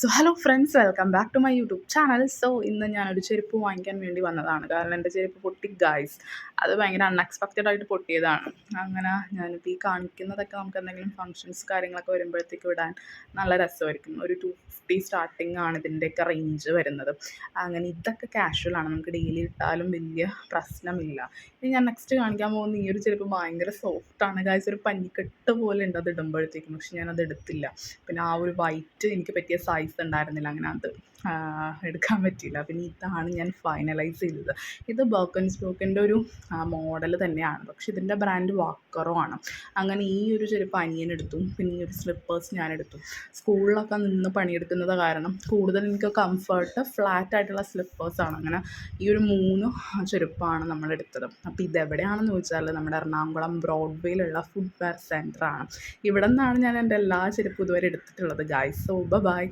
So hello friends, welcome back to my YouTube channel. So ഇന്ന് ഞാനൊരു ചെരുപ്പ് വാങ്ങിക്കാൻ വേണ്ടി വന്നതാണ്. കാരണം എൻ്റെ ചെരുപ്പ് പൊട്ടി ഗൈസ്. അത് ഭയങ്കര അൺഎക്സ്പെക്റ്റഡ് ആയിട്ട് പൊട്ടിയതാണ്. അങ്ങനെ ഞാനിപ്പോൾ ഈ കാണിക്കുന്നതൊക്കെ നമുക്ക് എന്തെങ്കിലും ഫങ്ഷൻസ് കാര്യങ്ങളൊക്കെ വരുമ്പോഴത്തേക്ക് ഇടാൻ നല്ല രസമായിരിക്കും. ഒരു 250 സ്റ്റാർട്ടിങ് ആണ് ഇതിൻ്റെയൊക്കെ റേഞ്ച് വരുന്നത്. അങ്ങനെ ഇതൊക്കെ കാഷ്വലാണ്, നമുക്ക് ഡെയിലി ഇട്ടാലും വലിയ പ്രശ്നമില്ല. ഇനി ഞാൻ നെക്സ്റ്റ് കാണിക്കാൻ പോകുന്ന ഈ ഒരു ചെരുപ്പ് ഭയങ്കര സോഫ്റ്റാണ് ഗൈസ്. ഒരു പഞ്ഞിക്കെട്ട് പോലെ ഉണ്ട് അത് ഇടുമ്പോഴത്തേക്കും. പക്ഷെ ഞാനത് എടുത്തില്ല. പിന്നെ ആ ഒരു വൈറ്റ് എനിക്ക് പറ്റിയ സൈസ് ഉണ്ടായിരുന്നില്ല, അങ്ങനെ അത് എടുക്കാൻ പറ്റിയില്ല. പിന്നെ ഇതാണ് ഞാൻ ഫൈനലൈസ് ചെയ്തത്. ഇത് ബർക്കൻസ്റ്റോക്കിൻ്റെ ഒരു മോഡൽ തന്നെയാണ്, പക്ഷെ ഇതിൻ്റെ ബ്രാൻഡ് വാക്കറോ ആണ്. അങ്ങനെ ഈ ഒരു ചെരുപ്പ് അനിയനെടുത്തു. പിന്നെ ഈ ഒരു സ്ലിപ്പേഴ്സ് ഞാനെടുത്തു. സ്കൂളിലൊക്കെ നിന്ന് പണിയെടുക്കുന്നത് കാരണം കൂടുതൽ എനിക്ക് കംഫർട്ട് ഫ്ലാറ്റ് ആയിട്ടുള്ള സ്ലിപ്പേഴ്സാണ്. അങ്ങനെ ഈ ഒരു 3 ചെരുപ്പാണ് നമ്മളെടുത്തത്. അപ്പോൾ ഇതെവിടെയാണെന്ന് ചോദിച്ചാൽ നമ്മുടെ എറണാകുളം ബ്രോഡ്വേയിലുള്ള ഫുഡ് വെയർ സെൻ്ററാണ്. ഇവിടെ നിന്നാണ് ഞാൻ എൻ്റെ എല്ലാ ചെരുപ്പും ഇതുവരെ എടുത്തിട്ടുള്ളത് ഗൈസ്. So by.